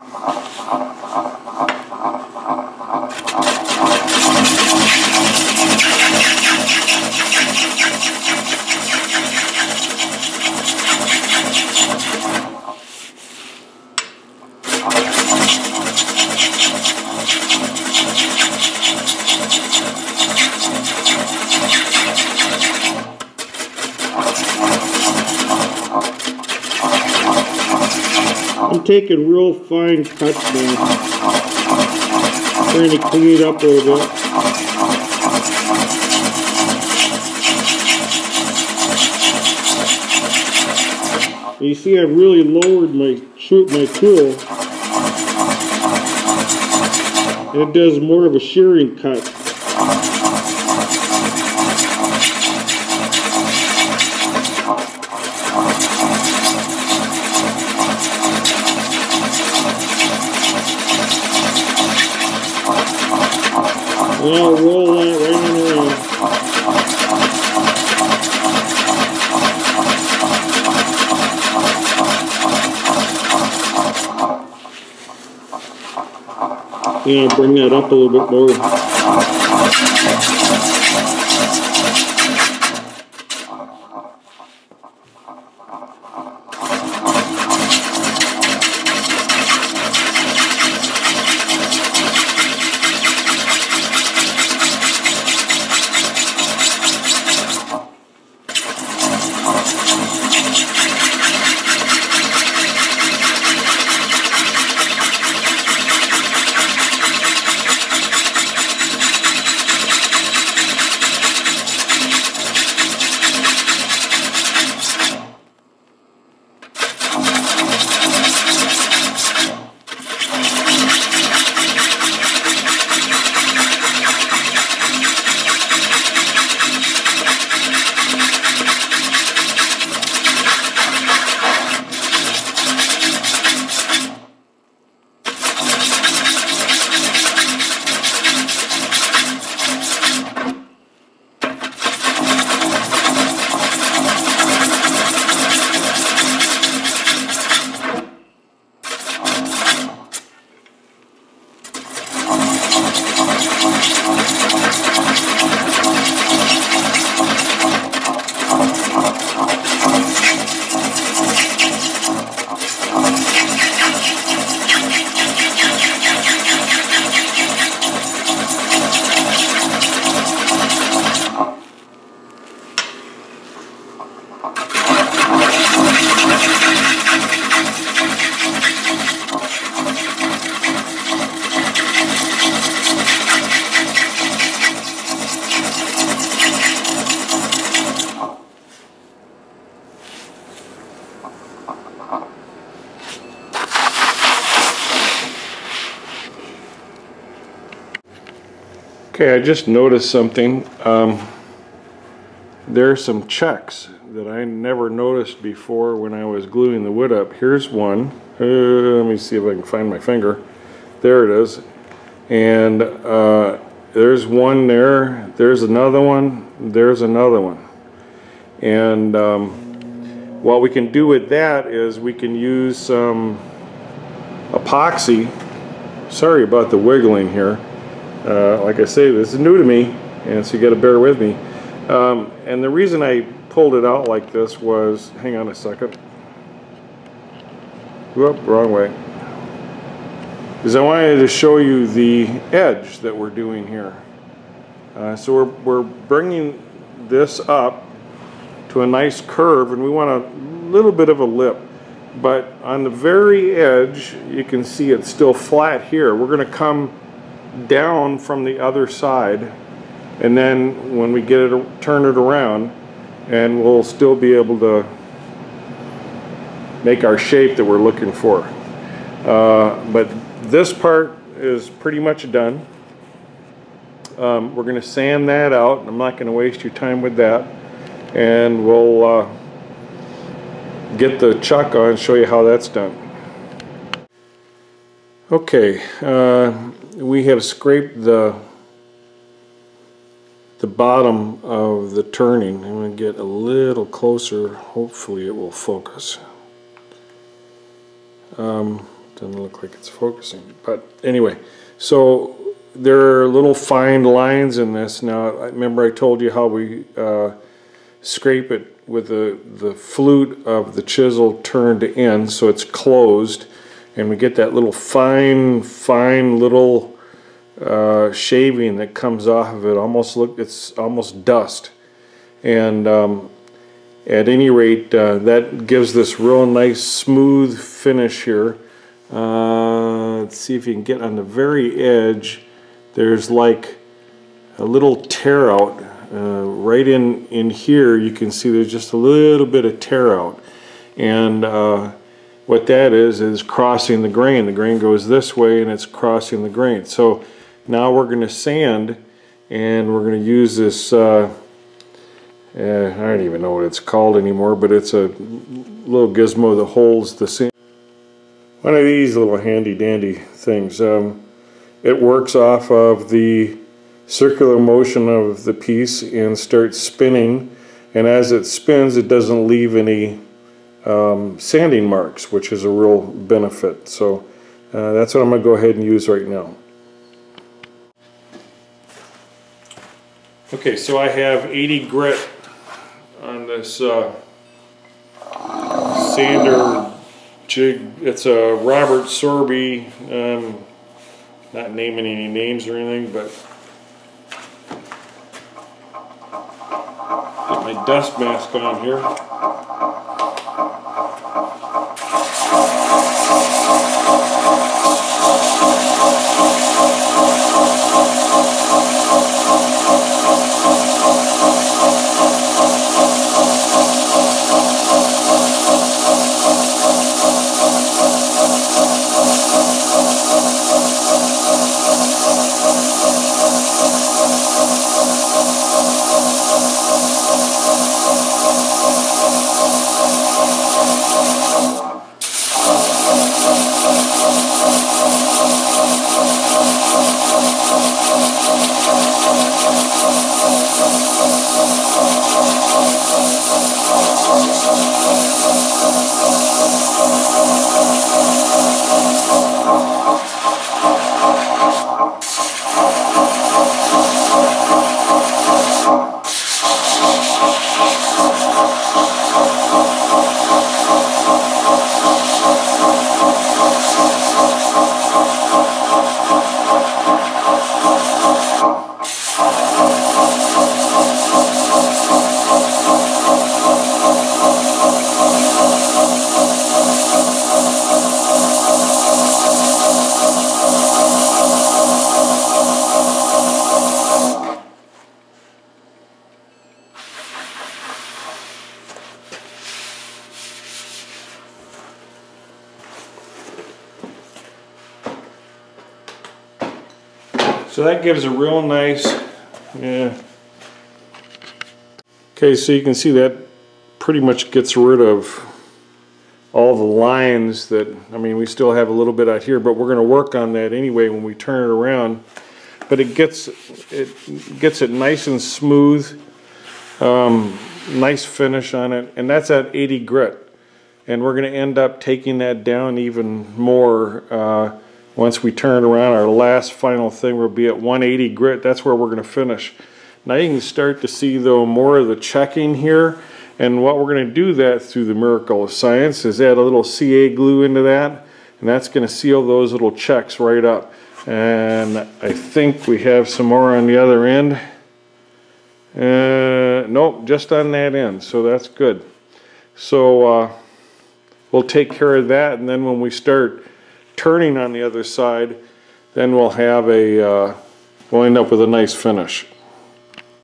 I'm taking real fine cuts now, trying to clean it up a little bit. You see, I've really lowered my tool, and it does more of a shearing cut. And I'll roll that right on around. Yeah, bring that up a little bit more. Okay, I just noticed something. There are some checks that I never noticed before when I was gluing the wood up. Here's one. Let me see if I can find my finger. There it is. And there's one there. There's another one. There's another one. And what we can do with that is we can use some epoxy. Sorry about the wiggling here. Like I say, this is new to me, and so you got to bear with me. And the reason I pulled it out like this was, hang on a second. Whoop, wrong way. Because I wanted to show you the edge that we're doing here. So we're bringing this up to a nice curve, and we want a little bit of a lip. But on the very edge, you can see it's still flat here. We're going to come down from the other side, and then when we get it, turn it around, and we'll still be able to make our shape that we're looking for. But this part is pretty much done. We're going to sand that out. I'm not going to waste your time with that, and we'll get the chuck on and show you how that's done. Okay, we have scraped the bottom of the turning. I'm going to get a little closer. Hopefully it will focus. Doesn't look like it's focusing, but anyway, so there are little fine lines in this. Now, remember I told you how we scrape it with the flute of the chisel turned in, so it's closed, and we get that little fine little shaving that comes off of it. It's almost dust, and at any rate, that gives this real nice smooth finish here. Let's see if you can get on the very edge. There's like a little tear out right in here. You can see there's just a little bit of tear out, and what that is crossing the grain. The grain goes this way and it's crossing the grain. So now we're going to sand, and we're going to use this I don't even know what it's called anymore, but it's a little gizmo that holds the sand. One of these little handy dandy things. It works off of the circular motion of the piece and starts spinning, and as it spins it doesn't leave any sanding marks, which is a real benefit. So that's what I'm going to go ahead and use right now. Okay, so I have 80 grit on this sander jig. It's a Robert Sorby, not naming any names or anything, but get my dust mask on here. So that gives a real nice, yeah. Okay, so you can see that pretty much gets rid of all the lines that, I mean, we still have a little bit out here, but we're going to work on that anyway when we turn it around. But it gets it nice and smooth, nice finish on it, and that's at 80 grit. And we're going to end up taking that down even more once we turn around. Our last final thing will be at 180 grit. That's where we're going to finish. Now you can start to see though more of the checking here, and what we're going to do that through the miracle of science is add a little CA glue into that, and that's going to seal those little checks right up. And I think we have some more on the other end. Nope, just on that end, so that's good. So we'll take care of that, and then when we start turning on the other side, then we'll have we'll end up with a nice finish.